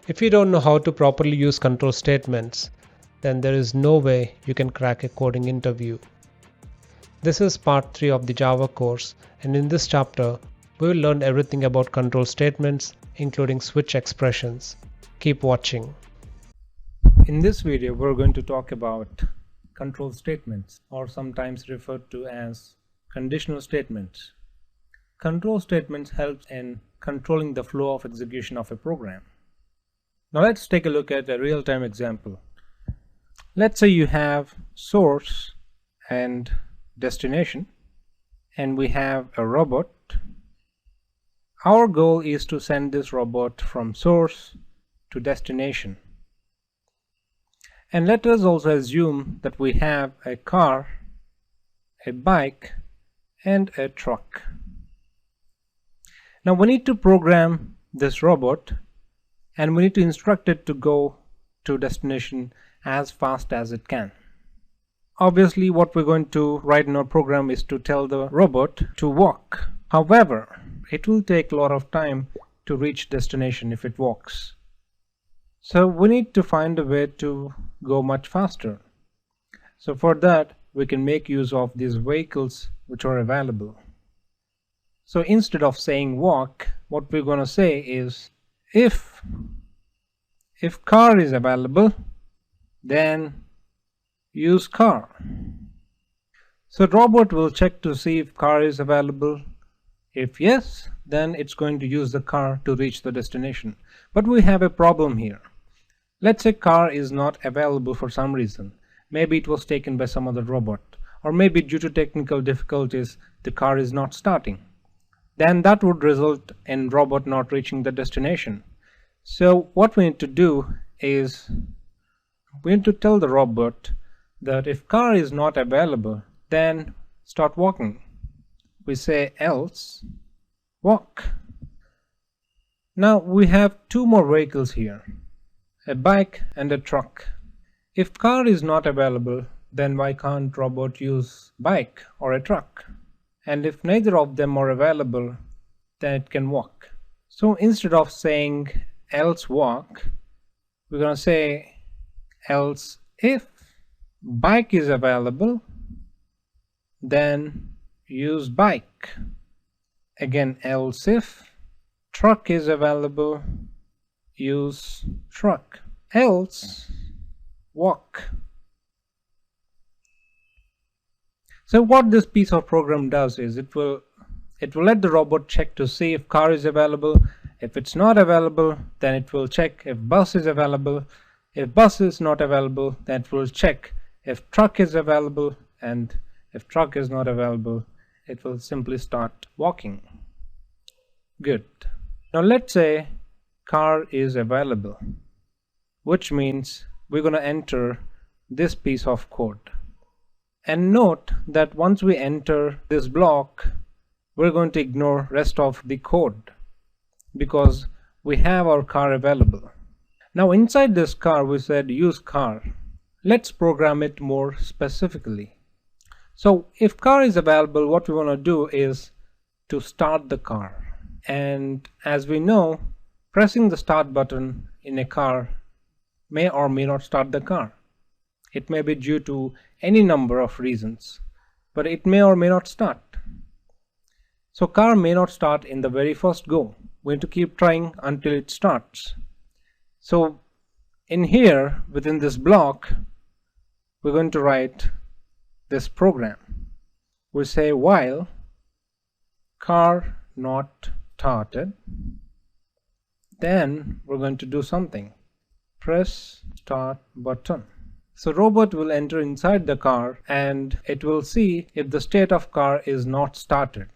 If you don't know how to properly use control statements, then there is no way you can crack a coding interview. This is part 3 of the Java course, and in this chapter, we will learn everything about control statements, including switch expressions. Keep watching. In this video, we're going to talk about control statements, or sometimes referred to as conditional statements. Control statements help in controlling the flow of execution of a program. Now let's take a look at a real-time example. Let's say you have source and destination, and we have a robot. Our goal is to send this robot from source to destination. And let us also assume that we have a car, a bike, and a truck. Now we need to program this robot, and we need to instruct it to go to destination as fast as it can. Obviously, what we're going to write in our program is to tell the robot to walk. However, it will take a lot of time to reach destination if it walks. So we need to find a way to go much faster. So for that, we can make use of these vehicles which are available. So instead of saying walk, what we're going to say is if car is available, then use car. So the robot will check to see if car is available. If yes, then it's going to use the car to reach the destination. But we have a problem here. Let's say car is not available for some reason. Maybe it was taken by some other robot, or maybe due to technical difficulties the car is not starting. Then that would result in robot not reaching the destination. So what we need to do is we need to tell the robot that if car is not available, then start walking. We say else walk. Now we have two more vehicles here, a bike and a truck. If car is not available, then why can't robot use bike or a truck? And if neither of them are available, then it can walk. So instead of saying else walk, we're going to say else if bike is available, then use bike. Again, else if truck is available, use truck. Else walk. So what this piece of program does is it will let the robot check to see if car is available. If it's not available, then it will check if bus is available. If bus is not available, then it will check if truck is available, and if truck is not available, it will simply start walking. Good. Now let's say car is available, which means we're going to enter this piece of code. And note that once we enter this block, we're going to ignore rest of the code because we have our car available. Now inside this car we said use car. Let's program it more specifically. So if car is available, what we want to do is to start the car. And as we know, pressing the start button in a car may or may not start the car. It may be due to any number of reasons, but it may or may not start. So car may not start in the very first go. We need to keep trying until it starts. So in here, within this block, we're going to write this program. We say while car not started, then we're going to do something. Press start button. So robot will enter inside the car and it will see if the state of car is not started.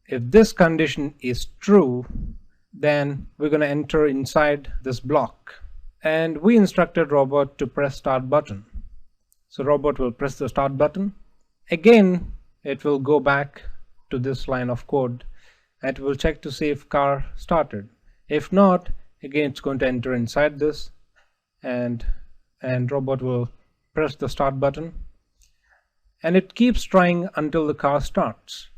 If this condition is true, then we're going to enter inside this block. And we instructed robot to press start button. So robot will press the start button. Again, it will go back to this line of code and it will check to see if car started. If not, again it's going to enter inside this and robot will press the start button, and it keeps trying until the car starts.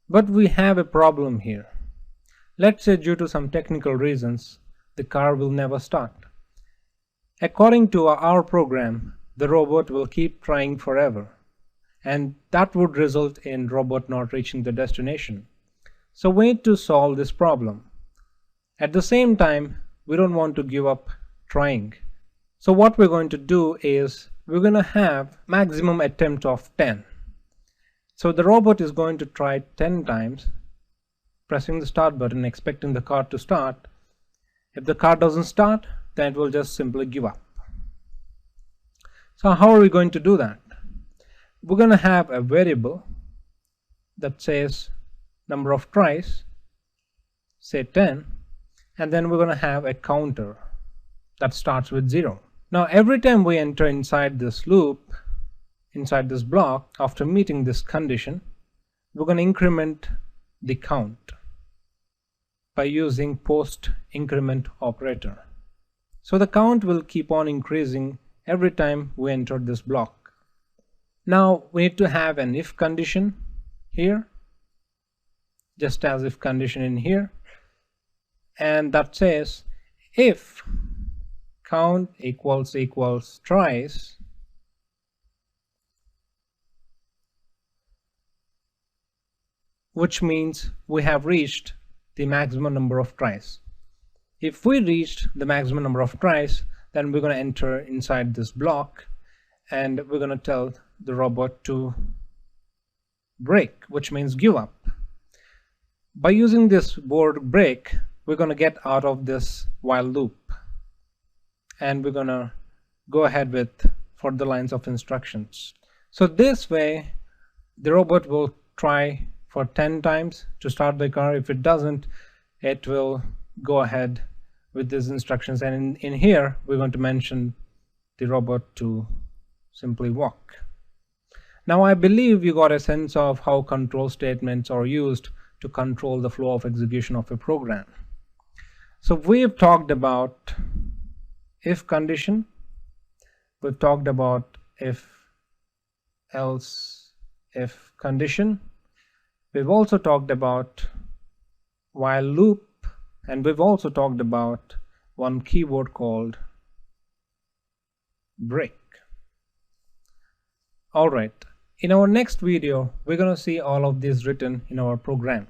But we have a problem here. Let's say due to some technical reasons the car will never start. According to our program, the robot will keep trying forever, and that would result in robot not reaching the destination. So we need to solve this problem. At the same time, we don't want to give up trying. So what we're going to do is we're going to have maximum attempt of 10. So the robot is going to try 10 times, pressing the start button, expecting the car to start. If the car doesn't start, then it will just simply give up. So how are we going to do that? We're going to have a variable that says number of tries, say 10, and then we're going to have a counter that starts with 0. Now every time we enter inside this loop, inside this block, after meeting this condition, we're going to increment the count by using post increment operator. So the count will keep on increasing every time we enter this block. Now we need to have an if condition here, just as if condition in here, and that says if count equals tries, which means we have reached the maximum number of tries. If we reached the maximum number of tries, then we're going to enter inside this block and we're going to tell the robot to break, which means give up. By using this word break, we're going to get out of this while loop and we're going to go ahead with further lines of instructions. So this way the robot will try for 10 times to start the car. If it doesn't, it will go ahead with these instructions, and in here we're going to mention the robot to simply walk. Now I believe you got a sense of how control statements are used to control the flow of execution of a program. So we've talked about if condition, we've talked about if else if condition, we've also talked about while loop, and we've also talked about one keyword called break. Alright, in our next video we're going to see all of these written in our program.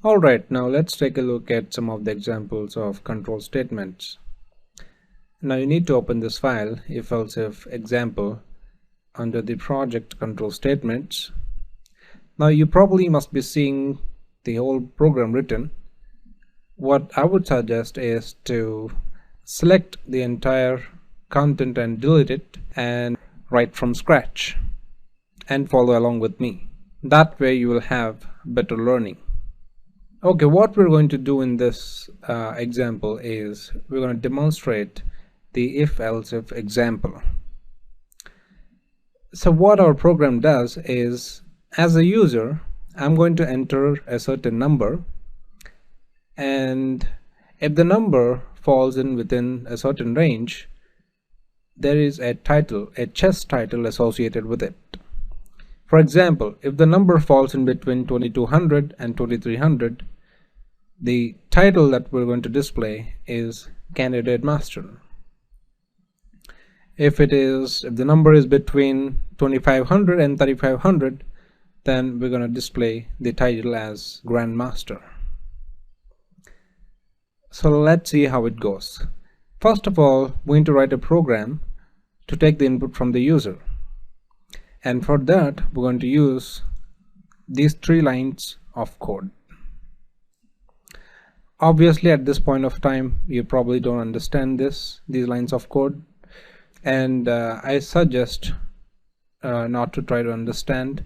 Alright, now let's take a look at some of the examples of control statements. Now you need to open this file, if else if example, under the project control statements. Now you probably must be seeing the whole program written. What I would suggest is to select the entire content and delete it and write from scratch and follow along with me. That way you will have better learning. Okay, what we're going to do in this example is we're going to demonstrate the if-else if example. So what our program does is, as a user, I'm going to enter a certain number, and if the number falls in within a certain range, there is a title, a chess title associated with it. For example, if the number falls in between 2200 and 2300, the title that we're going to display is Candidate Master. If the number is between 2500 and 3500, then we're going to display the title as Grandmaster. So let's see how it goes. First of all, we need to write a program to take the input from the user, and for that we're going to use these 3 lines of code. Obviously at this point of time you probably don't understand these lines of code, and I suggest not to try to understand,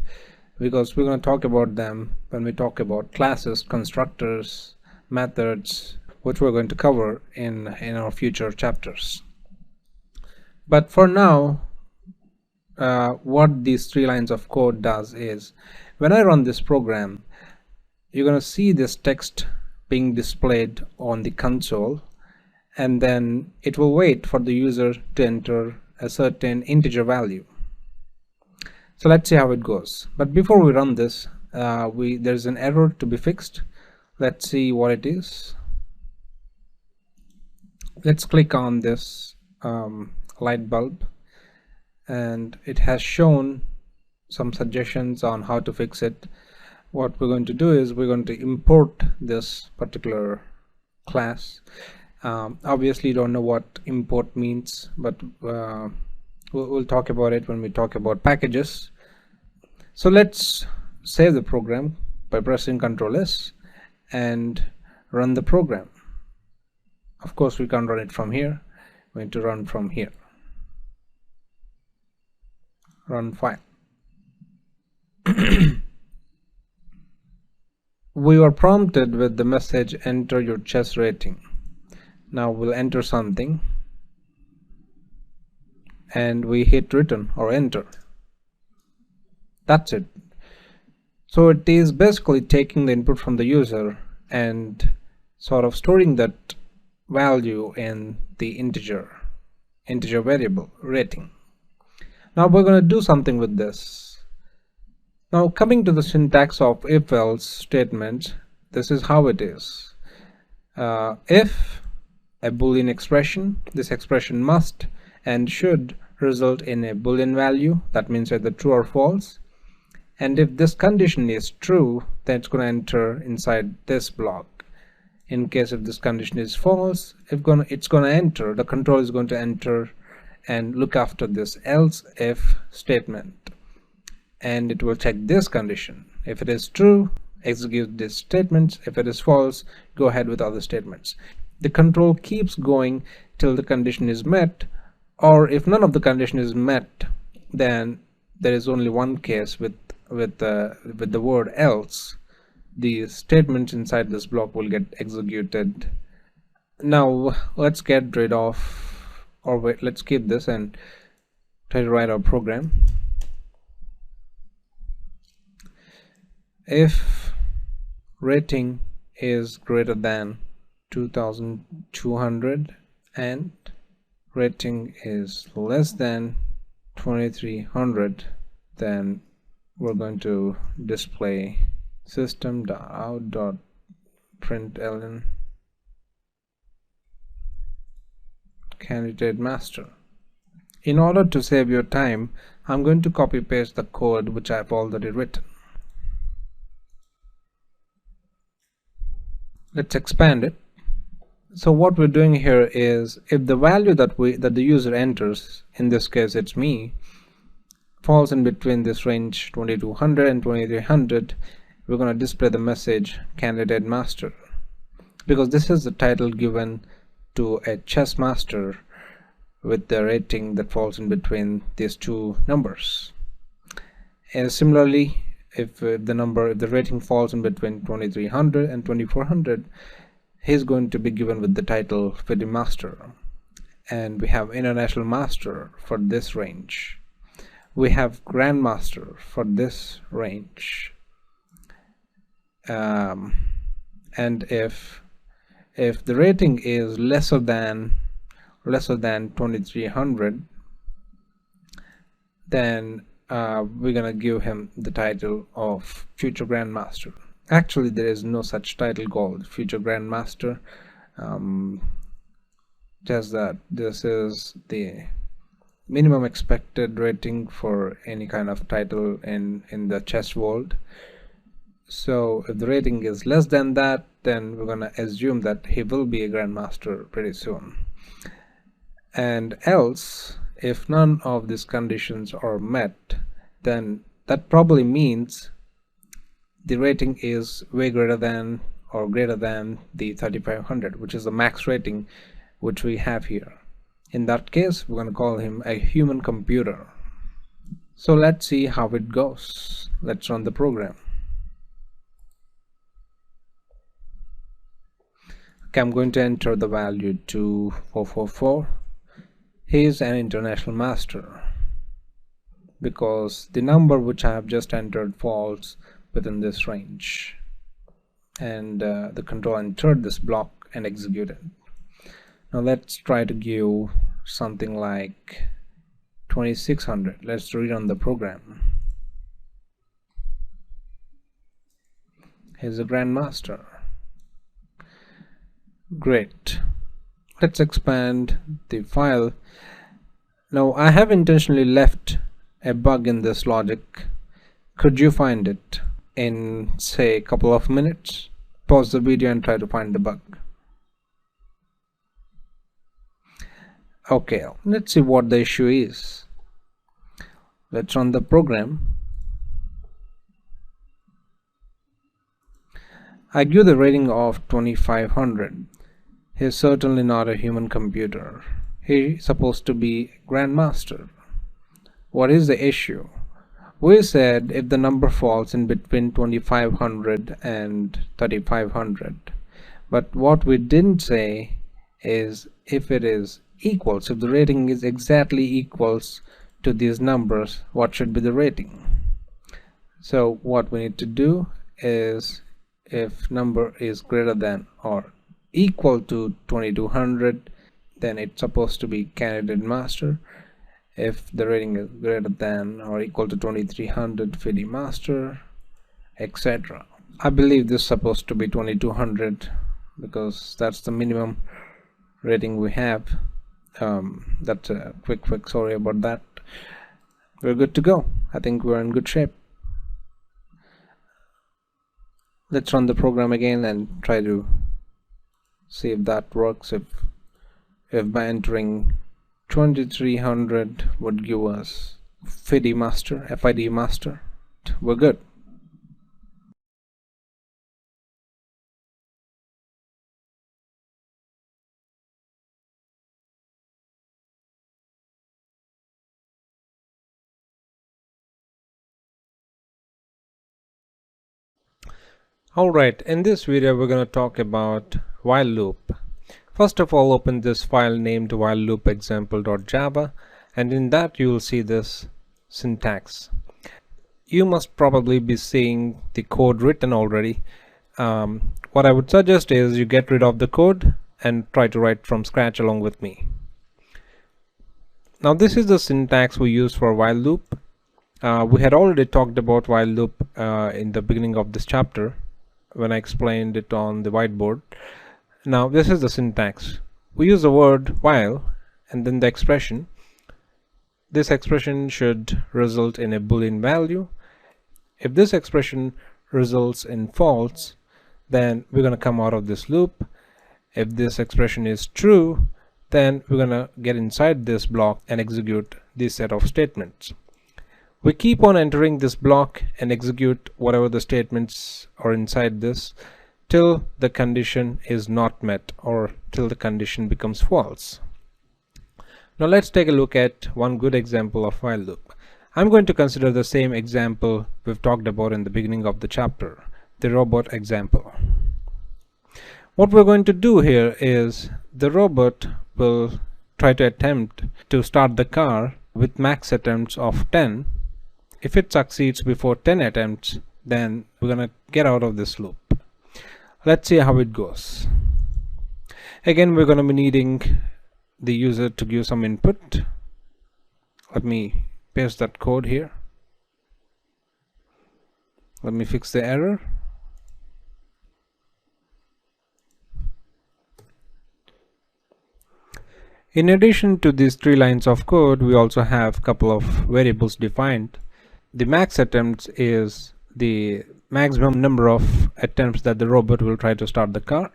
because we're going to talk about them when we talk about classes, constructors, methods, which we're going to cover in our future chapters. But for now, what these 3 lines of code does is, when I run this program, you're going to see this text being displayed on the console, and then it will wait for the user to enter a certain integer value. So let's see how it goes. But before we run this, there's an error to be fixed. Let's see what it is. Let's click on this light bulb, and it has shown some suggestions on how to fix it. What we're going to do is we're going to import this particular class. Obviously don't know what import means, but we'll talk about it when we talk about packages. So let's save the program by pressing Ctrl S and run the program. Of course we can't run it from here, we're going to run from here. Run file. We were prompted with the message, enter your chess rating. Now we'll enter something and we hit return or enter. That's it. So it is basically taking the input from the user and sort of storing that value in the integer variable rating. Now we're going to do something with this. Now coming to the syntax of if-else statements, this is how it is. If a Boolean expression, this expression must and should result in a Boolean value, that means either true or false. And if this condition is true, then it's going to enter inside this block. In case if this condition is false, it's going to enter, the control is going to enter and look after this else if statement. And it will check this condition. If it is true, execute this statement. If it is false, go ahead with other statements. The control keeps going till the condition is met, or if none of the condition is met, then there is only one case with the word else. The statements inside this block will get executed. Now let's get rid of, or wait, let's keep this and try to write our program. If rating is greater than 2200 and rating is less than 2300, then we're going to display system.out.println candidate master. In order to save your time, I'm going to copy paste the code which I've already written. Let's expand it. So what we're doing here is, if the value that the user enters, in this case it's me, falls in between this range 2200 and 2300, we're going to display the message candidate master, because this is the title given to a chess master with the rating that falls in between these two numbers. And similarly, if the rating falls in between 2300 and 2400, he's going to be given with the title FIDE master. And we have international master for this range. We have grandmaster for this range. And if the rating is lesser than 2300, then we're gonna give him the title of future grandmaster. Actually, there is no such title called future grandmaster, just that this is the minimum expected rating for any kind of title in the chess world. So if the rating is less than that, then we're gonna assume that he will be a grandmaster pretty soon. And else, if none of these conditions are met, then that probably means the rating is way greater than or greater than the 3500, which is the max rating which we have here. In that case, we're going to call him a human computer. So let's see how it goes. Let's run the program. Okay, I'm going to enter the value 2444. He is an international master because the number which I have just entered falls within this range, and the control entered this block and executed. Now let's try to give something like 2600. Let's rerun the program. Here's a grandmaster. Great. Let's expand the file. Now I have intentionally left a bug in this logic. Could you find it in, say, a couple of minutes? Pause the video and try to find the bug. Okay, let's see what the issue is. Let's run the program. I give the rating of 2500. He's certainly not a human computer. He's supposed to be grandmaster. What is the issue? We said if the number falls in between 2500 and 3500, but what we didn't say is if it is equals, if the rating is exactly equals to these numbers, what should be the rating? So what we need to do is, if number is greater than or equal to 2200, then it's supposed to be candidate master. If the rating is greater than or equal to 2300, FIDI master, etc. I believe this is supposed to be 2200 because that's the minimum rating we have. That's a quick fix, sorry about that. We're good to go. I think we're in good shape. Let's run the program again and try to see if that works. If by entering 2300 would give us FIDI master, we're good. Alright, in this video we're going to talk about while loop. First of all, open this file named while loop example.java, and in that you will see this syntax. You must probably be seeing the code written already. What I would suggest is you get rid of the code and try to write from scratch along with me. Now this is the syntax we use for while loop. We had already talked about while loop in the beginning of this chapter when I explained it on the whiteboard. Now this is the syntax. We use the word while and then the expression. This expression should result in a Boolean value. If this expression results in false, then we're going to come out of this loop. If this expression is true, then we're going to get inside this block and execute this set of statements. We keep on entering this block and execute whatever the statements are inside this till the condition is not met or till the condition becomes false. Now let's take a look at one good example of while loop. I'm going to consider the same example we've talked about in the beginning of the chapter, the robot example. What we're going to do here is the robot will try to attempt to start the car with max attempts of 10. If it succeeds before 10 attempts, then we're going to get out of this loop. Let's see how it goes. Again, we're going to be needing the user to give some input. Let me paste that code here. Let me fix the error. In addition to these 3 lines of code, we also have a couple of variables defined. The max attempts is the maximum number of attempts that the robot will try to start the car,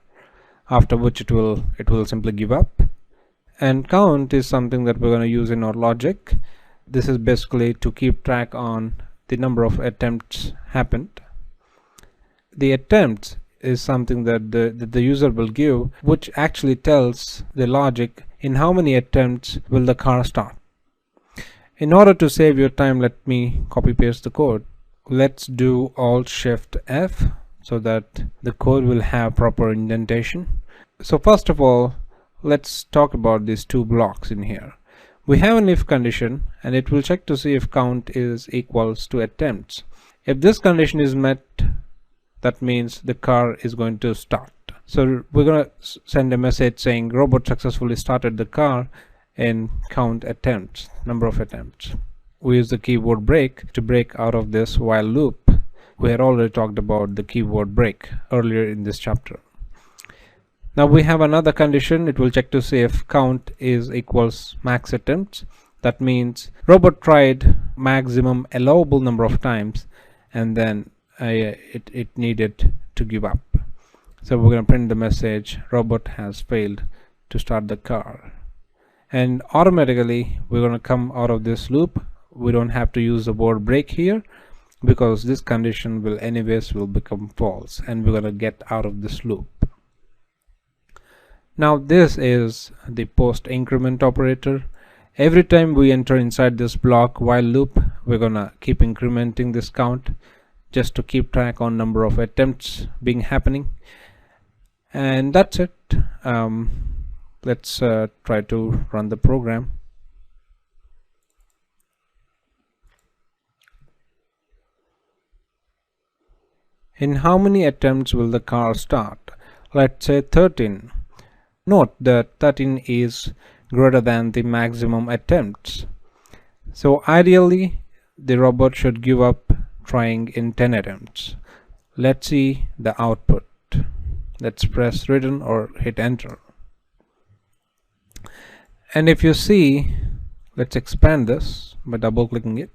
after which it will simply give up. And count is something that we're going to use in our logic. This is basically to keep track on the number of attempts happened. The attempts is something that the user will give, which actually tells the logic in how many attempts will the car start. In order to save your time, let me copy paste the code. Let's do Alt-Shift-F so that the code will have proper indentation. So first of all, let's talk about these 2 blocks in here. We have an if condition and it will check to see if count is equals to attempts. If this condition is met, that means the car is going to start. So we're going to send a message saying robot successfully started the car in count attempts, number of attempts. We use the keyword break to break out of this while loop. We had already talked about the keyword break earlier in this chapter. Now we have another condition. It will check to see if count is equals max attempts. That means robot tried maximum allowable number of times, and then it needed to give up. So we're going to print the message robot has failed to start the car, and automatically we're going to come out of this loop. We don't have to use the word break here because this condition will anyways become false, and we're going to get out of this loop. Now this is the post increment operator. Every time we enter inside this block while loop, we're gonna keep incrementing this count just to keep track on number of attempts being happening. And that's it. Let's try to run the program. In how many attempts will the car start? Let's say 13. Note that 13 is greater than the maximum attempts. So ideally the robot should give up trying in 10 attempts. Let's see the output. Let's press return or hit enter. And if you see, let's expand this by double clicking it.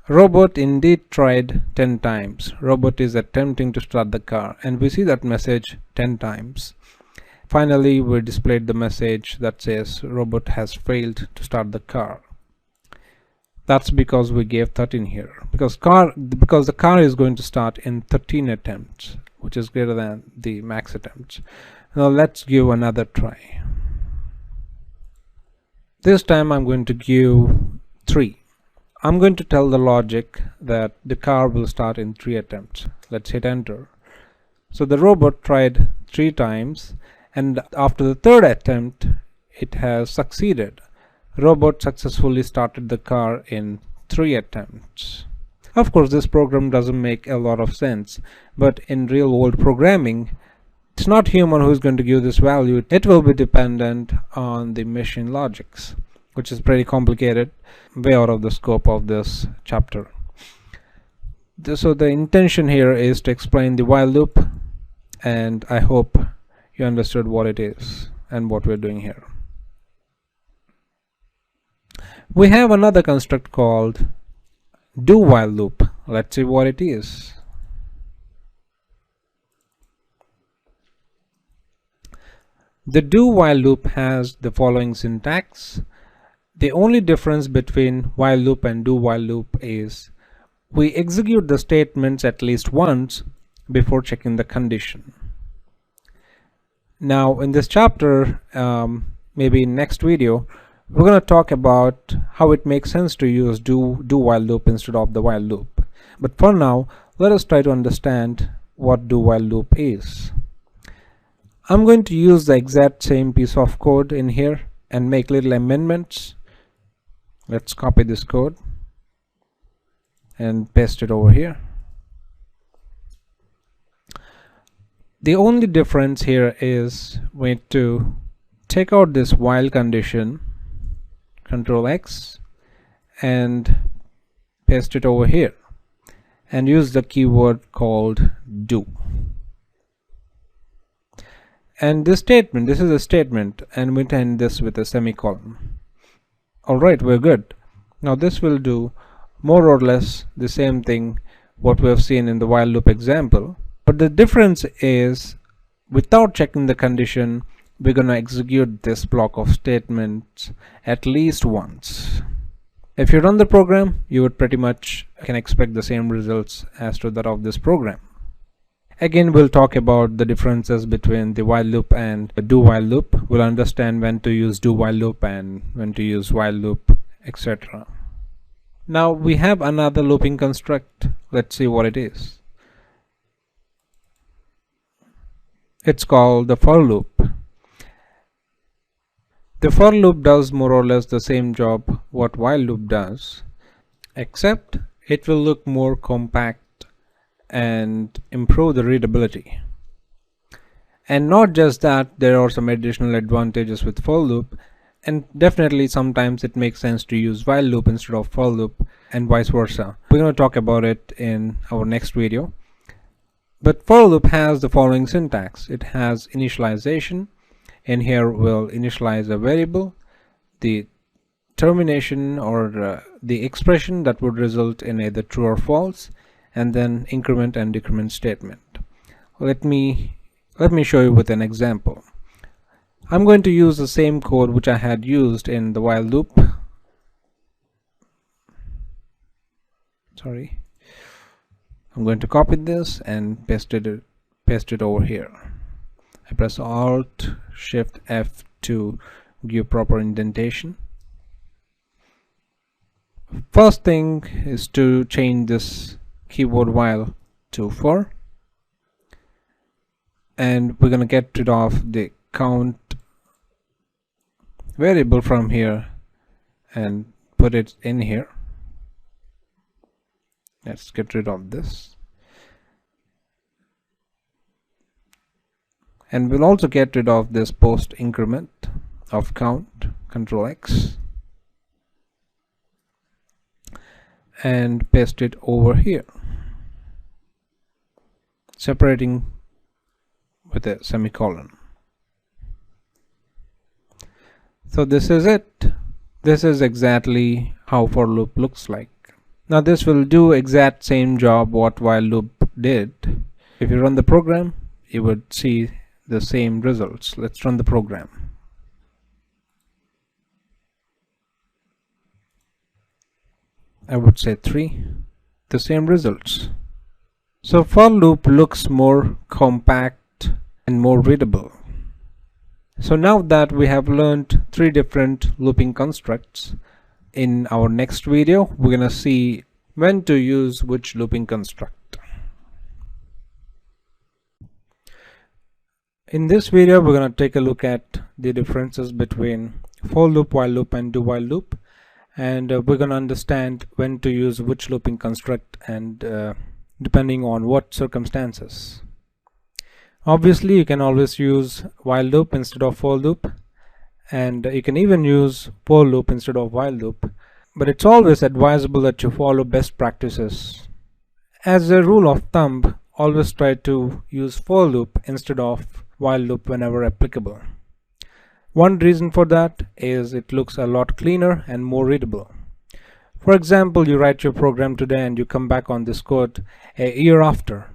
Robot indeed tried 10 times. Robot is attempting to start the car, and we see that message 10 times. Finally, we displayed the message that says robot has failed to start the car. That's because we gave 13 here, because the car is going to start in 13 attempts, which is greater than the max attempts. Now let's give another try. This time I'm going to give 3. I'm going to tell the logic that the car will start in 3 attempts. Let's hit enter. So the robot tried 3 times, and after the 3rd attempt it has succeeded. Robot successfully started the car in 3 attempts. Of course, this program doesn't make a lot of sense, but in real world programming, it's not human who is going to give this value. It will be dependent on the machine logics, which is pretty complicated, way out of the scope of this chapter. So the intention here is to explain the while loop, and I hope you understood what it is and what we're doing here. We have another construct called do while loop. Let's see what it is. The do while loop has the following syntax. The only difference between while loop and do while loop is we execute the statements at least once before checking the condition. Now in this chapter, maybe in next video, we're going to talk about how it makes sense to use do while loop instead of the while loop. But for now, let us try to understand what do while loop is. I'm going to use the exact same piece of code in here and make little amendments. Let's copy this code and paste it over here. The only difference here is we need to take out this while condition, Control X, and paste it over here and use the keyword called do. And this statement, this is a statement, and we end this with a semicolon. Alright, we're good. Now this will do more or less the same thing what we have seen in the while loop example, but the difference is without checking the condition, we're going to execute this block of statements at least once. If you run the program, you would pretty much can expect the same results as to that of this program. Again, we'll talk about the differences between the while loop and the do while loop. We'll understand when to use do while loop and when to use while loop, etc. Now we have another looping construct. Let's see what it is. It's called the for loop. The for loop does more or less the same job what while loop does, except it will look more compact and improve the readability. And not just that, there are some additional advantages with for loop, and definitely sometimes it makes sense to use while loop instead of for loop and vice versa. We're going to talk about it in our next video. But for loop has the following syntax. It has initialization. In here we'll initialize a variable, the termination or the expression that would result in either true or false, and then increment and decrement statement. Let me show you with an example. I'm going to use the same code which I had used in the while loop. Sorry. I'm going to copy this and paste it over here. I press Alt Shift F to give proper indentation. First thing is to change this keyword while to for, and we're going to get rid of the count variable from here and put it in here. Let's get rid of this, and we'll also get rid of this post increment of count, Control X, and paste it over here, separating with a semicolon. So this is it. This is exactly how for loop looks like. Now this will do exact same job what while loop did. If you run the program, you would see the same results. Let's run the program. I would say 3, the same results. So for loop looks more compact and more readable. So now that we have learned 3 different looping constructs, in our next video we're gonna see when to use which looping construct. In this video we're gonna take a look at the differences between for loop, while loop, and do while loop, and we're gonna understand when to use which looping construct and depending on what circumstances. Obviously you can always use while loop instead of for loop, and you can even use for loop instead of while loop, but it's always advisable that you follow best practices. As a rule of thumb, always try to use for loop instead of while loop whenever applicable. One reason for that is it looks a lot cleaner and more readable. For example, you write your program today and you come back on this code a year after,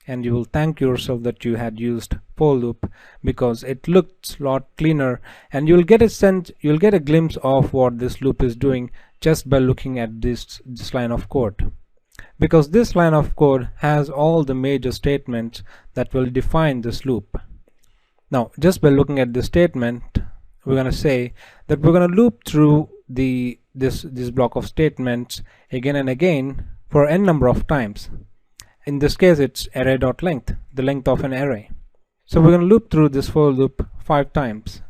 and you will thank yourself that you had used for loop because it looks a lot cleaner, and you'll get a glimpse of what this loop is doing just by looking at this line of code, because this line of code has all the major statements that will define this loop. Now just by looking at this statement, we're going to say that we're going to loop through this block of statements again and again for n number of times. In this case it's array.length, the length of an array. So we're going to loop through this for loop 5 times.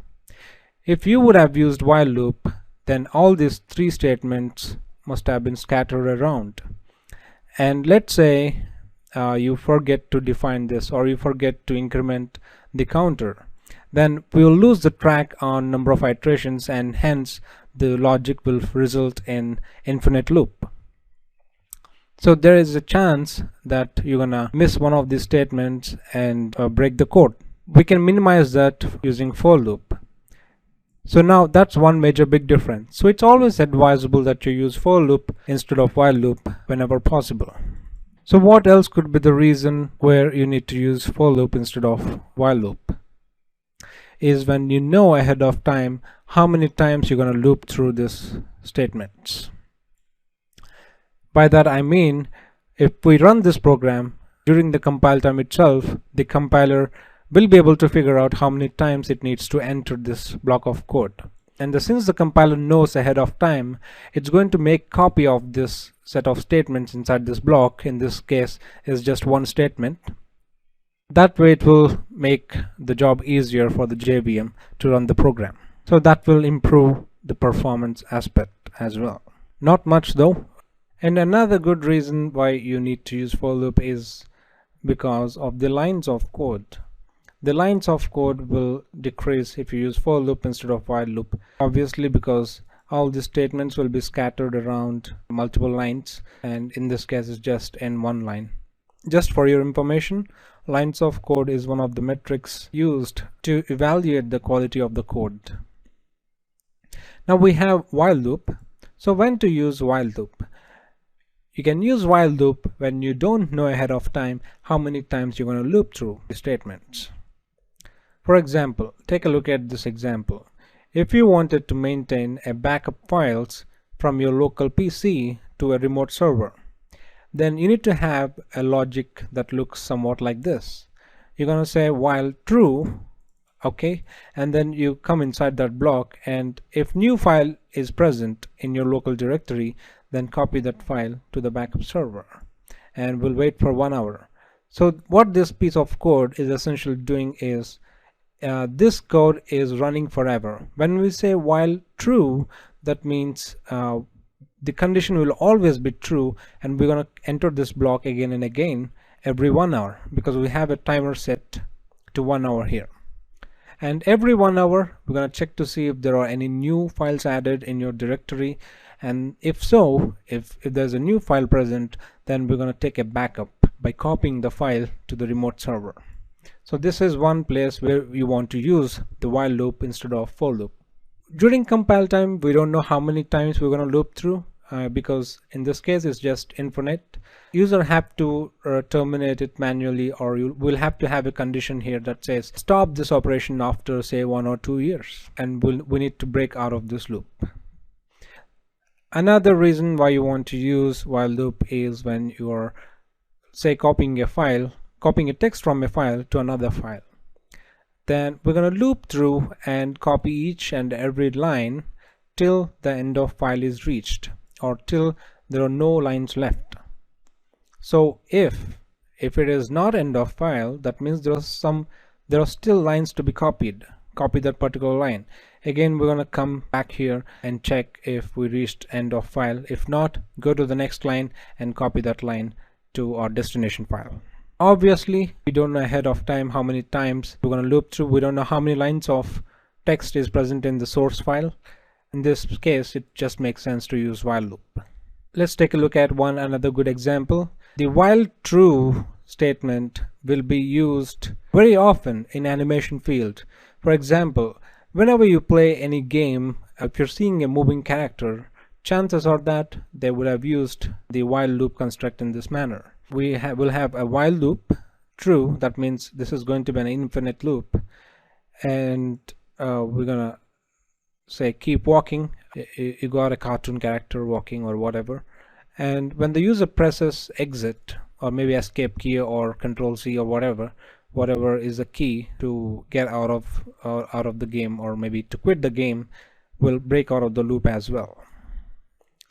If you would have used while loop, then all these 3 statements must have been scattered around. And let's say you forget to define this, or you forget to increment the counter, then we will lose the track on number of iterations, and hence the logic will result in infinite loop. So there is a chance that you're gonna miss one of these statements and break the code. We can minimize that using for loop. So now that's one major big difference. So it's always advisable that you use for loop instead of while loop whenever possible. So what else could be the reason where you need to use for loop instead of while loop? Is when you know ahead of time how many times you're going to loop through these statements. By that I mean, if we run this program during the compile time itself, the compiler will be able to figure out how many times it needs to enter this block of code. And since the compiler knows ahead of time, it's going to make copy of this set of statements inside this block. In this case is just one statement. That way it will make the job easier for the JVM to run the program. So that will improve the performance aspect as well. Not much though. And another good reason why you need to use for loop is because of the lines of code. The lines of code will decrease if you use for loop instead of while loop, obviously because all the statements will be scattered around multiple lines, and in this case it's just in one line. Just for your information, lines of code is one of the metrics used to evaluate the quality of the code. Now we have while loop. So when to use while loop? You can use while loop when you don't know ahead of time how many times you're going to loop through the statements. For example, take a look at this example. If you wanted to maintain a backup files from your local PC to a remote server, then you need to have a logic that looks somewhat like this. You're going to say while true, okay, and then you come inside that block, and if new file is present in your local directory, then copy that file to the backup server, and we'll wait for 1 hour. So what this piece of code is essentially doing is this code is running forever. When we say while true, that means the condition will always be true, and we're going to enter this block again and again every 1 hour, because we have a timer set to 1 hour here. And every 1 hour we're going to check to see if there are any new files added in your directory, and if so, if there's a new file present, then we're going to take a backup by copying the file to the remote server. So this is one place where you want to use the while loop instead of for loop. During compile time, we don't know how many times we're going to loop through because in this case it's just infinite. User have to terminate it manually, or you will have to have a condition here that says stop this operation after say 1 or 2 years, and we need to break out of this loop. Another reason why you want to use while loop is when you are say copying a text from a file to another file. Then we're going to loop through and copy each and every line till the end of file is reached, or till there are no lines left. So if it is not end of file, that means there are still lines to be copied. Copy that particular line. Again, we're going to come back here and check if we reached end of file. If not, go to the next line and copy that line to our destination file. Obviously, we don't know ahead of time how many times we're going to loop through. We don't know how many lines of text is present in the source file. In this case, it just makes sense to use while loop. Let's take a look at another good example. The while true statement will be used very often in animation field. For example, whenever you play any game, if you're seeing a moving character, chances are that they would have used the while loop construct in this manner. We will have a while loop true, that means this is going to be an infinite loop, and we're gonna say keep walking. You got a cartoon character walking or whatever, and when the user presses exit or maybe escape key or control C or whatever is the key to get out of the game, or maybe to quit the game, will break out of the loop as well.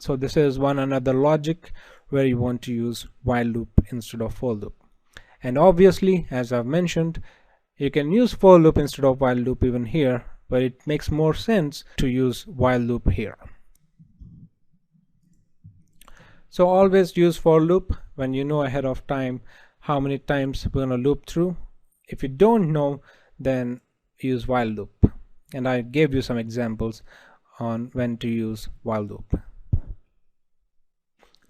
So this is another logic where you want to use while loop instead of for loop. And obviously, as I've mentioned, you can use for loop instead of while loop even here, but it makes more sense to use while loop here. So always use for loop when you know ahead of time how many times we're going to loop through. If you don't know, then use while loop. And I gave you some examples on when to use while loop.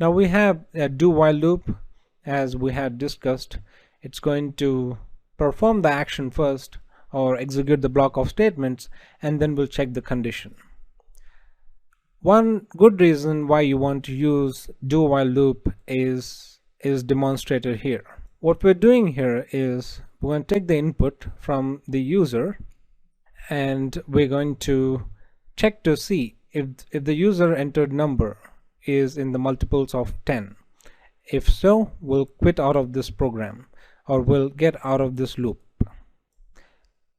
Now we have a do while loop. As we had discussed, it's going to perform the action first, or execute the block of statements, and then we'll check the condition. One good reason why you want to use do while loop is demonstrated here. What we're doing here is we're going to take the input from the user, and we're going to check to see if the user entered number is in the multiples of 10. If so, we'll quit out of this program, or we'll get out of this loop.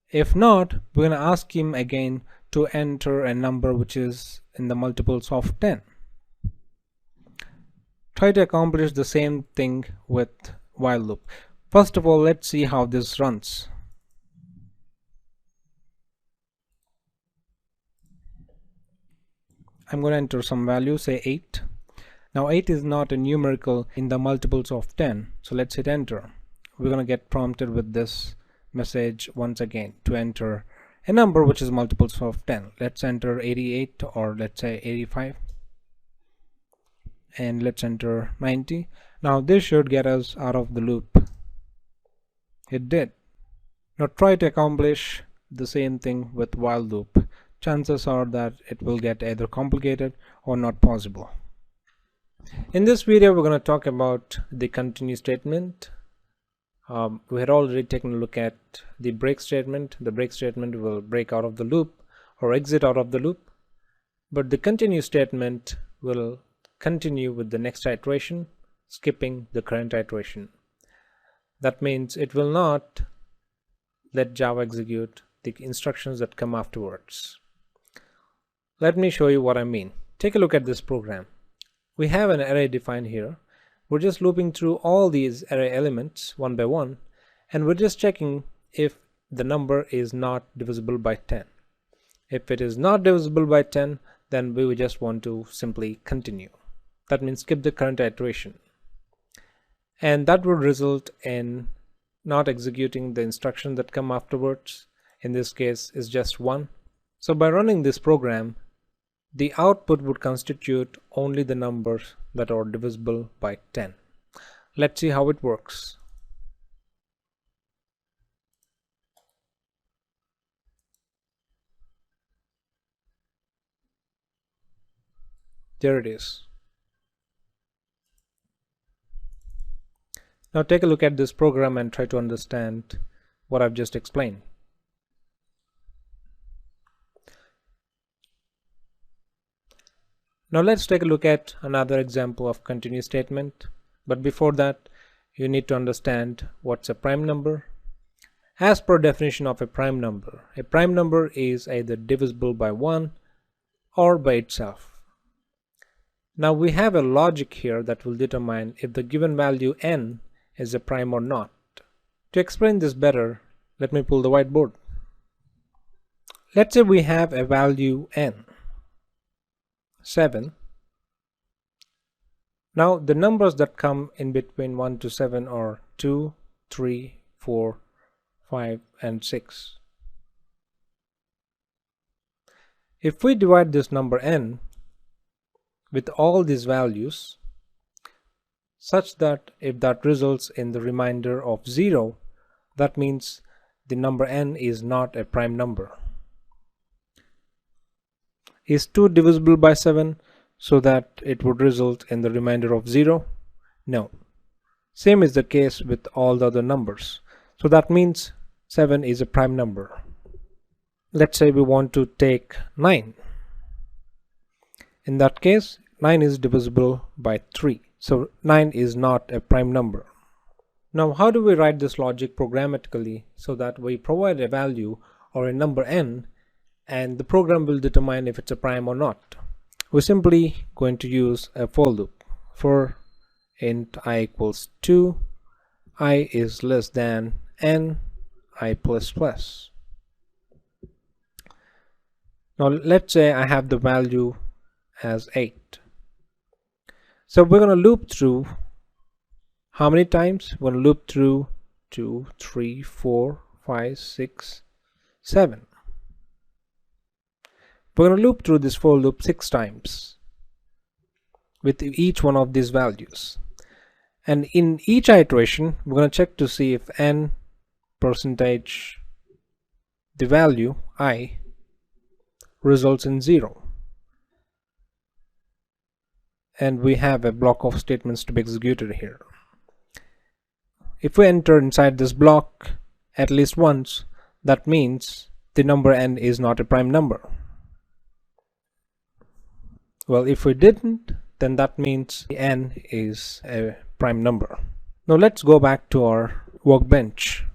If not, we're going to ask him again to enter a number which is in the multiples of 10. Try to accomplish the same thing with while loop. First of all, let's see how this runs. I'm going to enter some value, say 8. Now 8 is not a numerical in the multiples of 10, so let's hit enter. We're going to get prompted with this message once again to enter a number which is multiples of 10. Let's enter 88, or let's say 85. and let's enter 90. Now this should get us out of the loop. It did. Now try to accomplish the same thing with while loop. Chances are that it will get either complicated or not possible. In this video we're going to talk about the continue statement. We had already taken a look at the break statement. The break statement will break out of the loop or exit out of the loop, but the continue statement will continue with the next iteration, skipping the current iteration. That means it will not let Java execute the instructions that come afterwards. Let me show you what I mean. Take a look at this program. We have an array defined here. We're just looping through all these array elements one by one, and we're just checking if the number is not divisible by 10. If it is not divisible by 10, then we would just want to simply continue. That means skip the current iteration. And that would result in not executing the instruction that come afterwards. In this case is just 1. So by running this program, the output would constitute only the numbers that are divisible by 10. Let's see how it works. There it is. Now take a look at this program and try to understand what I've just explained. Now let's take a look at another example of continue statement, but before that you need to understand what's a prime number. As per definition of a prime number is either divisible by 1 or by itself. Now we have a logic here that will determine if the given value n is a prime or not. To explain this better, let me pull the whiteboard. Let's say we have a value n, 7. Now the numbers that come in between 1 to 7 are 2, 3, 4, 5 and 6. If we divide this number n with all these values such that if that results in the remainder of 0, that means the number n is not a prime number. Is 2 divisible by 7 so that it would result in the remainder of 0? No. Same is the case with all the other numbers. So that means 7 is a prime number. Let's say we want to take 9. In that case, 9 is divisible by 3. So 9 is not a prime number. Now how do we write this logic programmatically so that we provide a value or a number n and the program will determine if it's a prime or not? We're simply going to use a for loop. For int I equals 2, I is less than n, I plus plus. Now let's say I have the value as 8. So we're going to loop through how many times? We're going to loop through 2, 3, 4, 5, 6, 7. We're going to loop through this for loop 6 times with each one of these values. And in each iteration, we're going to check to see if n percentage the value I results in 0. And we have a block of statements to be executed here. If we enter inside this block at least once, that means the number n is not a prime number. Well, if we didn't, then that means the n is a prime number. Now let's go back to our workbench.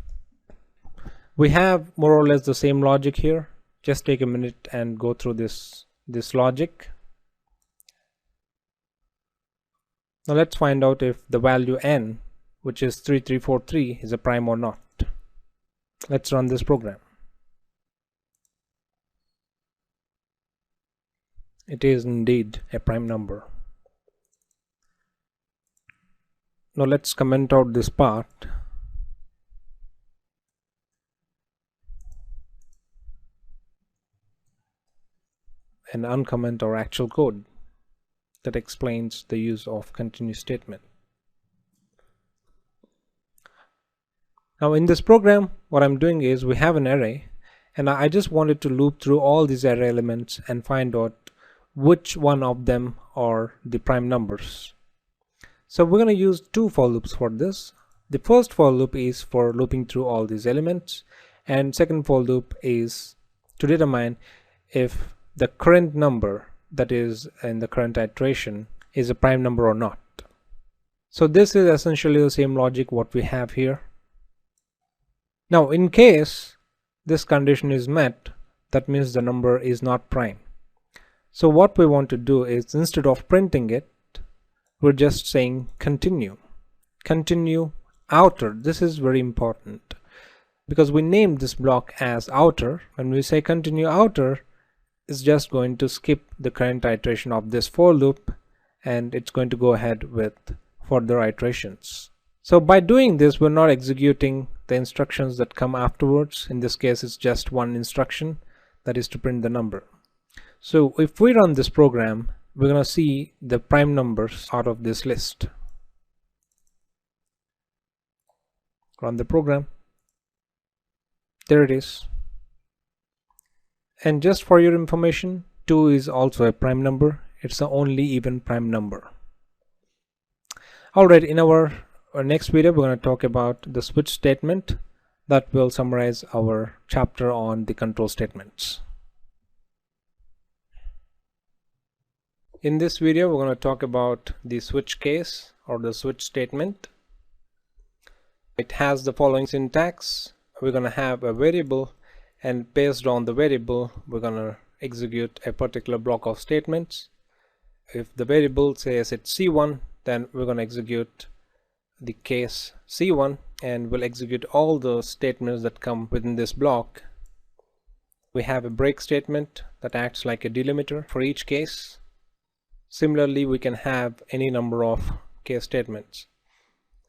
We have more or less the same logic here. Just take a minute and go through this logic. Now let's find out if the value n, which is 3343, is a prime or not. Let's run this program. It is indeed a prime number. Now let's comment out this part. And uncomment our actual code. that explains the use of continue statement. Now in this program, what I'm doing is we have an array, and I just wanted to loop through all these array elements and find out which one of them are the prime numbers. So we're going to use two for loops for this. The first for loop is for looping through all these elements, and second for loop is to determine if the current number that is in the current iteration is a prime number or not. So this is essentially the same logic what we have here. Now in case this condition is met, that means the number is not prime. So what we want to do is, instead of printing it, we're just saying continue outer. This is very important because we named this block as outer. When we say continue outer, it's just going to skip the current iteration of this for loop, and it's going to go ahead with further iterations. So by doing this, we're not executing the instructions that come afterwards. In this case, it's just one instruction, that is to print the number. So if we run this program, we're going to see the prime numbers out of this list. Run the program. There it is. And just for your information, 2 is also a prime number. It's the only even prime number. Alright, in our next video, we're going to talk about the switch statement that will summarize our chapter on the control statements. In this video, we're going to talk about the switch case or the switch statement. It has the following syntax. We're going to have a variable, and based on the variable, we're going to execute a particular block of statements. If the variable says it's C1, then we're going to execute the case C1, and we'll execute all the statements that come within this block. We have a break statement that acts like a delimiter for each case. Similarly, we can have any number of case statements.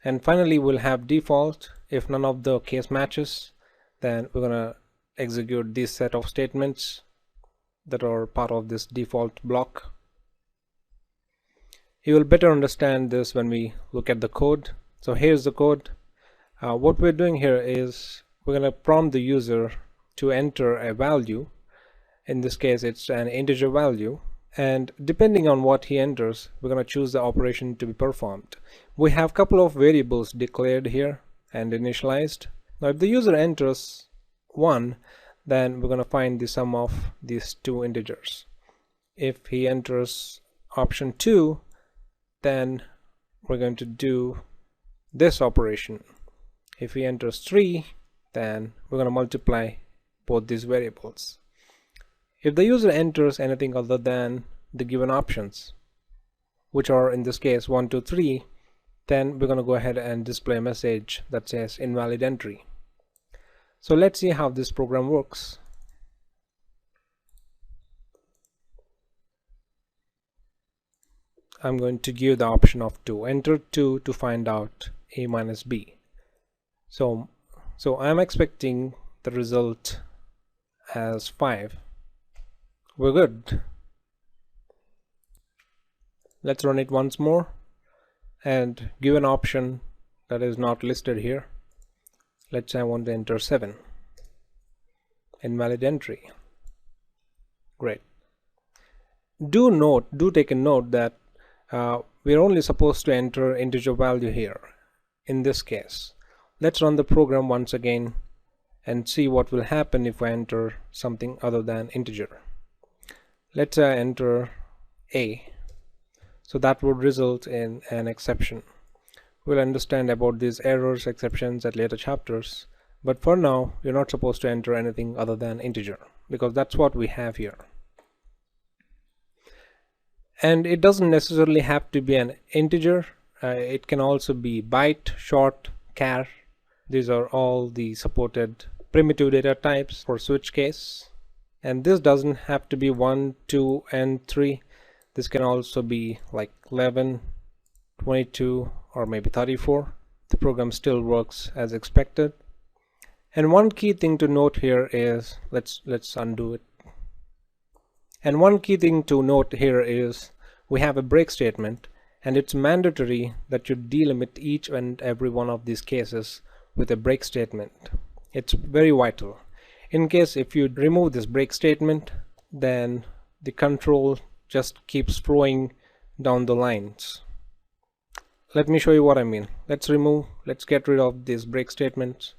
And finally, we'll have default. If none of the case matches, then we're going to execute this set of statements that are part of this default block. You will better understand this when we look at the code. So here's the code. What we're doing here is we're going to prompt the user to enter a value. In this case, it's an integer value. And depending on what he enters, we're going to choose the operation to be performed. We have a couple of variables declared here and initialized. Now if the user enters 1, then we're going to find the sum of these two integers. If he enters option 2, then we're going to do this operation. If he enters 3, then we're going to multiply both these variables. If the user enters anything other than the given options, which are in this case 1, 2, 3, then we're going to go ahead and display a message that says invalid entry. So let's see how this program works. I'm going to give the option of 2. Enter 2 to find out a minus b. So I'm expecting the result as 5. We're good. Let's run it once more and give an option that is not listed here. Let's say I want to enter 7. Invalid entry. Great. Do take a note that we're only supposed to enter integer value here in this case. Let's run the program once again and see what will happen if I enter something other than integer. Let's enter a. So that would result in an exception. We'll understand about these errors, exceptions at later chapters, but for now you're not supposed to enter anything other than integer because that's what we have here. And it doesn't necessarily have to be an integer. It can also be byte, short, char. These are all the supported primitive data types for switch case. And this doesn't have to be 1, 2, and 3. This can also be like 11, 22, or maybe 34. The program still works as expected. And one key thing to note here is, let's undo it. And one key thing to note here is we have a break statement, and it's mandatory that you delimit each and every one of these cases with a break statement. It's very vital. In case if you remove this break statement, then the control just keeps flowing down the lines. Let me show you what I mean. Let's get rid of these break statements.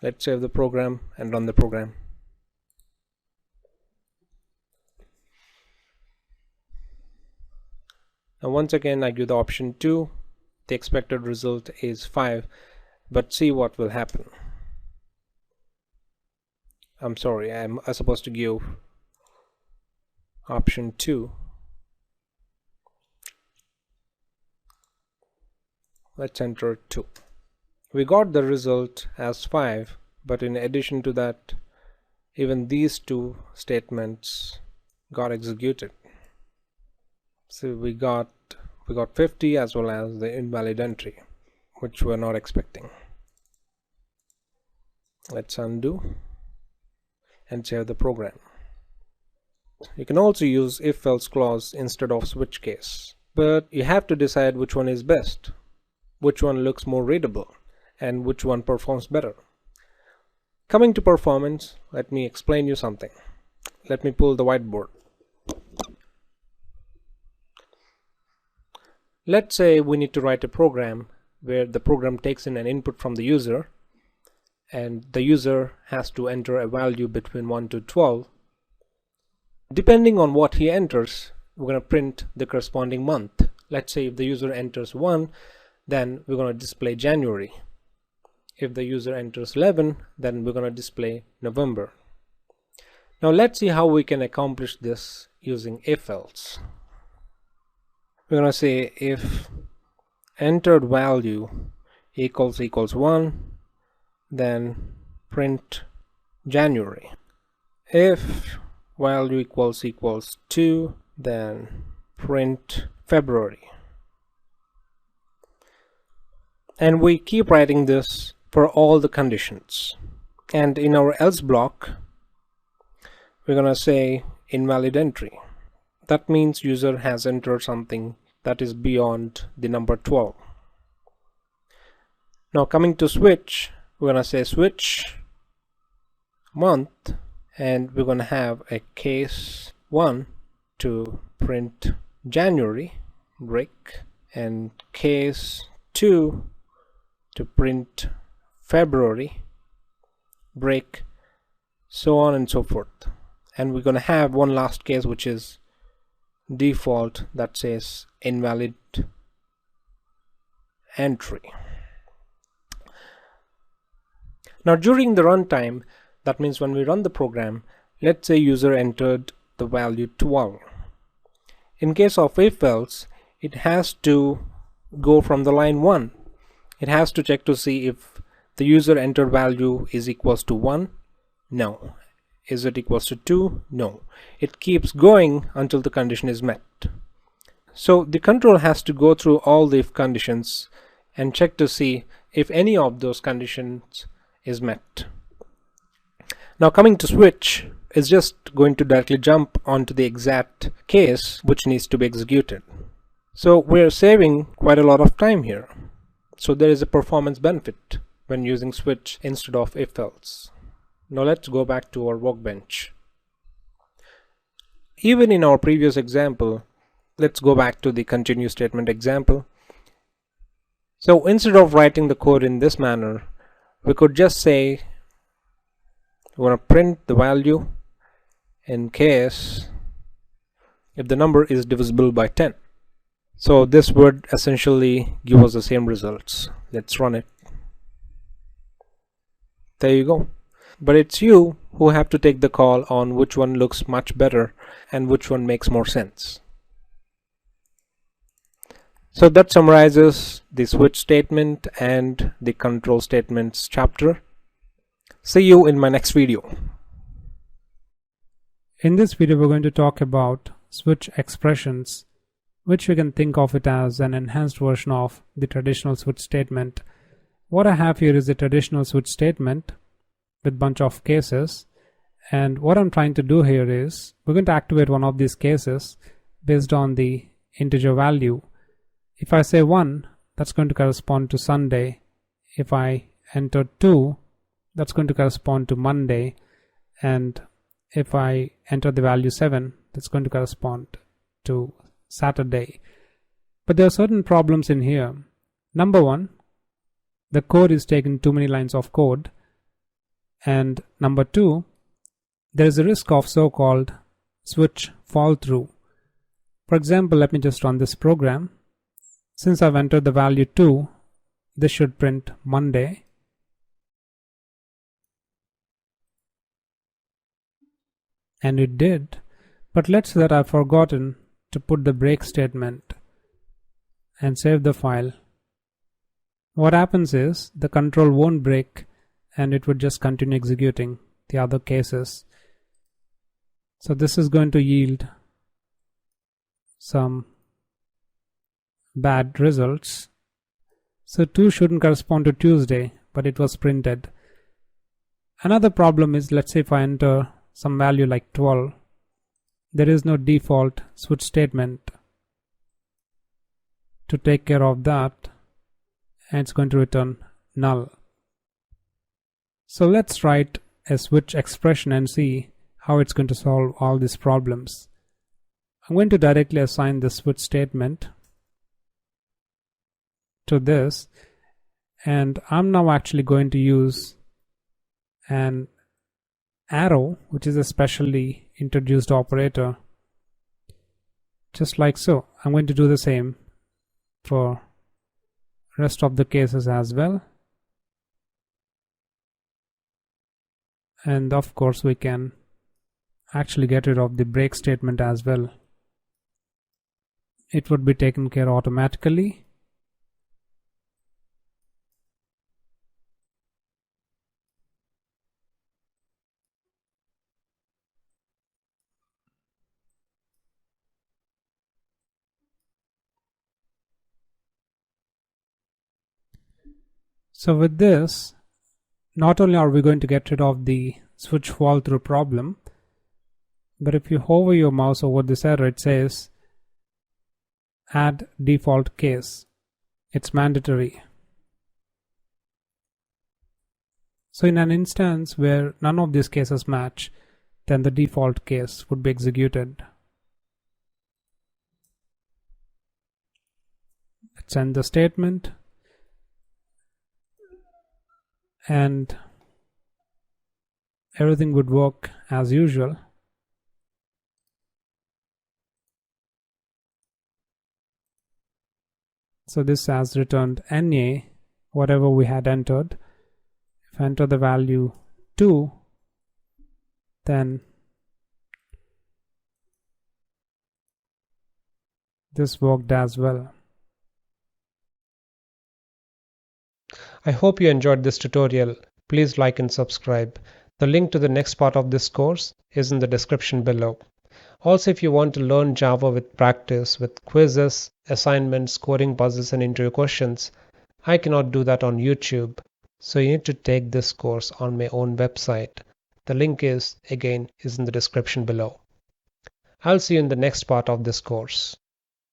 Let's save the program and run the program. Now once again I give the option 2. The expected result is 5, but see what will happen. I'm sorry, I'm supposed to give option 2. Let's enter 2. We got the result as 5, but in addition to that, even these two statements got executed. So we got 50 as well as the invalid entry, which we're not expecting. Let's undo and save the program. You can also use if-else clause instead of switch case, but you have to decide which one is best, which one looks more readable, and which one performs better. Coming to performance, let me explain you something. Let me pull the whiteboard. Let's say we need to write a program where the program takes in an input from the user, and the user has to enter a value between 1 to 12. Depending on what he enters, we're going to print the corresponding month. Let's say if the user enters 1, then we're going to display January. If the user enters 11, then we're going to display November. Now let's see how we can accomplish this using if-else. We're going to say if entered value equals 1, then print January. If value equals 2, then print February. And we keep writing this for all the conditions. And in our else block, we're going to say invalid entry. That means user has entered something that is beyond the number 12. Now coming to switch, we're going to say switch month, and we're going to have a case 1 to print January break, and case 2 to print February break, so on and so forth. And we're going to have one last case which is default, that says invalid entry. Now during the runtime, that means when we run the program, let's say user entered the value 12. In case of if-else, it has to go from the line 1. It has to check to see if the user entered value is equals to 1. No. Is it equals to 2? No. It keeps going until the condition is met. So the control has to go through all the if conditions and check to see if any of those conditions is met. Now coming to switch, is just going to directly jump onto the exact case which needs to be executed. So we're saving quite a lot of time here. So there is a performance benefit when using switch instead of if-else. Now let's go back to our workbench. Even in our previous example, let's go back to the continue statement example. So instead of writing the code in this manner, we could just say we want to print the value in case if the number is divisible by 10. So this would essentially give us the same results. Let's run it. There you go. But it's you who have to take the call on which one looks much better and which one makes more sense. So that summarizes the switch statement and the control statements chapter. See you in my next video. In this video, we're going to talk about switch expressions, which you can think of it as an enhanced version of the traditional switch statement. What I have here is the traditional switch statement with bunch of cases, and what I'm trying to do here is we're going to activate one of these cases based on the integer value. If I say 1, that's going to correspond to Sunday. If I enter 2, that's going to correspond to Monday. And if I enter the value 7, that's going to correspond to Saturday. But there are certain problems in here. Number one, the code is taking too many lines of code. And number two, there is a risk of so-called switch fall through. For example, let me just run this program. Since I've entered the value 2, this should print Monday. And it did. But let's say that I've forgotten to put the break statement and save the file. What happens is the control won't break and it would just continue executing the other cases. So this is going to yield some bad results. So 2 shouldn't correspond to Tuesday, but it was printed. Another problem is, let's say if I enter some value like 12, there is no default switch statement to take care of that, and it's going to return null. So let's write a switch expression and see how it's going to solve all these problems. I'm going to directly assign the switch statement to this, and I'm now actually going to use an arrow, which is a specially introduced operator, just like so. I'm going to do the same for rest of the cases as well. And of course we can actually get rid of the break statement as well. It would be taken care automatically. So with this, not only are we going to get rid of the switch fall through problem, but if you hover your mouse over this error, it says add default case. It's mandatory. So in an instance where none of these cases match, then the default case would be executed. Let's end the statement. And everything would work as usual. So this has returned NA, whatever we had entered. If I enter the value 2, then this worked as well. I hope you enjoyed this tutorial. Please like and subscribe. The link to the next part of this course is in the description below. Also, if you want to learn Java with practice, with quizzes, assignments, coding puzzles and interview questions, I cannot do that on YouTube. So you need to take this course on my own website. The link is in the description below. I'll see you in the next part of this course.